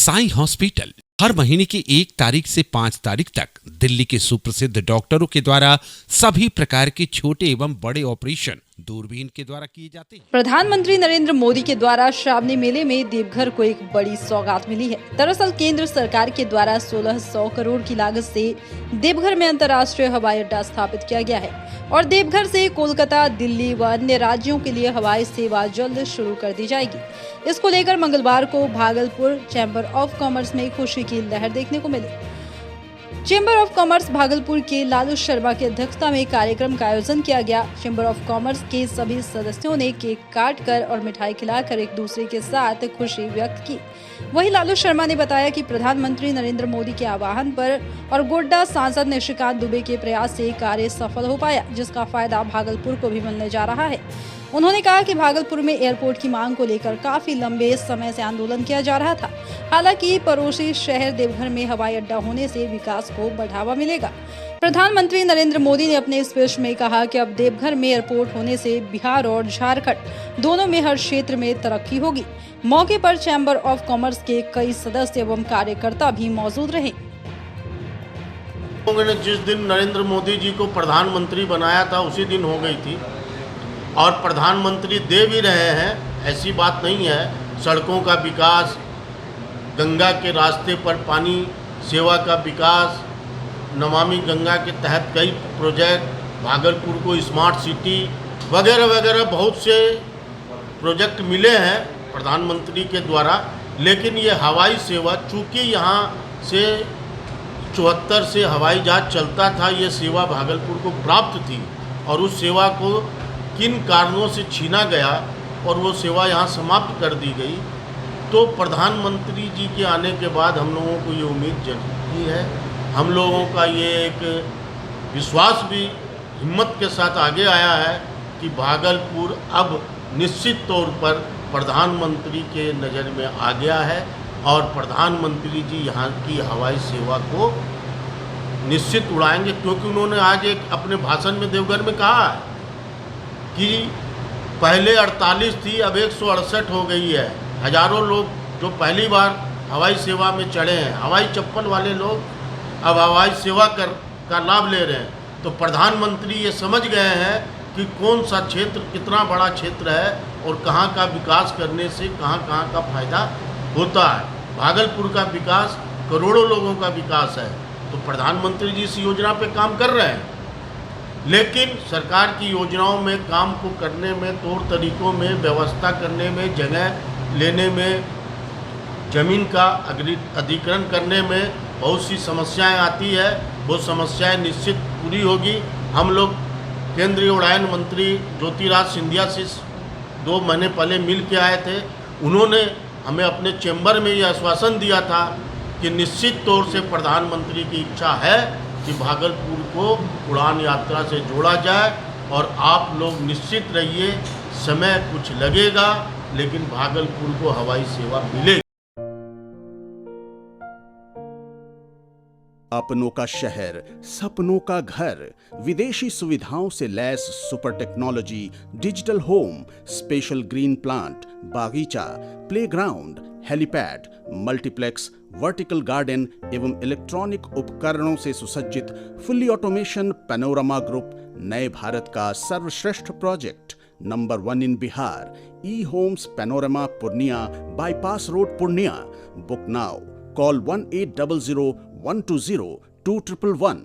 Sai hospital हर महीने की 1 तारीख से 5 तारीख तक दिल्ली के सुप्रसिद्ध डॉक्टरों के द्वारा सभी प्रकार के छोटे एवं बड़े ऑपरेशन दूरबीन के द्वारा किए जाते हैं। प्रधानमंत्री नरेंद्र मोदी के द्वारा श्रावणी मेले में देवघर को एक बड़ी सौगात मिली है। दरअसल केंद्र सरकार के द्वारा 1600 करोड़ की लागत से देवघर में अंतर्राष्ट्रीय हवाई अड्डा स्थापित किया गया है और देवघर से कोलकाता, दिल्ली व अन्य राज्यों के लिए हवाई सेवा जल्द शुरू कर दी जाएगी। इसको लेकर मंगलवार को भागलपुर चैम्बर ऑफ कॉमर्स में खुशी की लहर देखने को मिली। चैम्बर ऑफ कॉमर्स भागलपुर के लालू शर्मा की अध्यक्षता में कार्यक्रम का आयोजन किया गया। चैम्बर ऑफ कॉमर्स के सभी सदस्यों ने केक काटकर और मिठाई खिलाकर एक दूसरे के साथ खुशी व्यक्त की। वहीं लालू शर्मा ने बताया कि प्रधानमंत्री नरेंद्र मोदी के आह्वान पर और गोड्डा सांसद निशिकांत दुबे के प्रयास से कार्य सफल हो पाया, जिसका फायदा भागलपुर को भी मिलने जा रहा है। उन्होंने कहा कि भागलपुर में एयरपोर्ट की मांग को लेकर काफी लंबे समय से आंदोलन किया जा रहा था। हालांकि पड़ोसी शहर देवघर में हवाई अड्डा होने से विकास को बढ़ावा मिलेगा। प्रधानमंत्री नरेंद्र मोदी ने अपने स्पीच में कहा कि अब देवघर में एयरपोर्ट होने से बिहार और झारखंड दोनों में हर क्षेत्र में तरक्की होगी। मौके पर चैम्बर ऑफ कॉमर्स के कई सदस्य एवं कार्यकर्ता भी मौजूद रहे। लोगों ने जिस दिन नरेंद्र मोदी जी को प्रधानमंत्री बनाया था उसी दिन हो गई थी और प्रधानमंत्री दे भी रहे हैं, ऐसी बात नहीं है। सड़कों का विकास, गंगा के रास्ते पर पानी सेवा का विकास, नमामि गंगा के तहत कई प्रोजेक्ट, भागलपुर को स्मार्ट सिटी वगैरह वगैरह बहुत से प्रोजेक्ट मिले हैं प्रधानमंत्री के द्वारा। लेकिन ये हवाई सेवा, चूँकि यहाँ से 74 से हवाई जहाज चलता था, ये सेवा भागलपुर को प्राप्त थी और उस सेवा को किन कारणों से छीना गया और वो सेवा यहाँ समाप्त कर दी गई। तो प्रधानमंत्री जी के आने के बाद हम लोगों को ये उम्मीद जगी है, हम लोगों का ये एक विश्वास भी हिम्मत के साथ आगे आया है कि भागलपुर अब निश्चित तौर पर प्रधानमंत्री के नज़र में आ गया है और प्रधानमंत्री जी यहाँ की हवाई सेवा को निश्चित उड़ाएंगे। क्योंकि उन्होंने आज एक अपने भाषण में देवघर में कहा है कि पहले 48 थी, अब 168 हो गई है। हजारों लोग जो पहली बार हवाई सेवा में चढ़े हैं, हवाई चप्पल वाले लोग अब हवाई सेवा का लाभ ले रहे हैं। तो प्रधानमंत्री ये समझ गए हैं कि कौन सा क्षेत्र कितना बड़ा क्षेत्र है और कहाँ का विकास करने से कहाँ का फ़ायदा होता है। भागलपुर का विकास करोड़ों लोगों का विकास है। तो प्रधानमंत्री जी इस योजना पे काम कर रहे हैं, लेकिन सरकार की योजनाओं में काम को करने में, तौर तरीकों में, व्यवस्था करने में, जगह लेने में, ज़मीन का अधिग्रहण करने में बहुत सी समस्याएं आती है। वो समस्याएं निश्चित पूरी होगी। हम लोग केंद्रीय उड़ान मंत्री ज्योतिराज सिंधिया से 2 महीने पहले मिल के आए थे। उन्होंने हमें अपने चैम्बर में ये आश्वासन दिया था कि निश्चित तौर से प्रधानमंत्री की इच्छा है कि भागलपुर को उड़ान यात्रा से जोड़ा जाए और आप लोग निश्चित रहिए, समय कुछ लगेगा लेकिन भागलपुर को हवाई सेवा मिलेगी। अपनों का शहर, सपनों का घर, विदेशी सुविधाओं से लैस super technology, digital home, special green plant, बागीचा, playground, helipad, multiplex, vertical garden एवं इलेक्ट्रॉनिक उपकरणों से सुसज्जित फुल्ली ऑटोमेशन पैनोरमा ग्रुप नए भारत का सर्वश्रेष्ठ project number 1 in Bihar, E homes panorama Purnia, bypass road Purnia. Book now, call 1800 120 2111।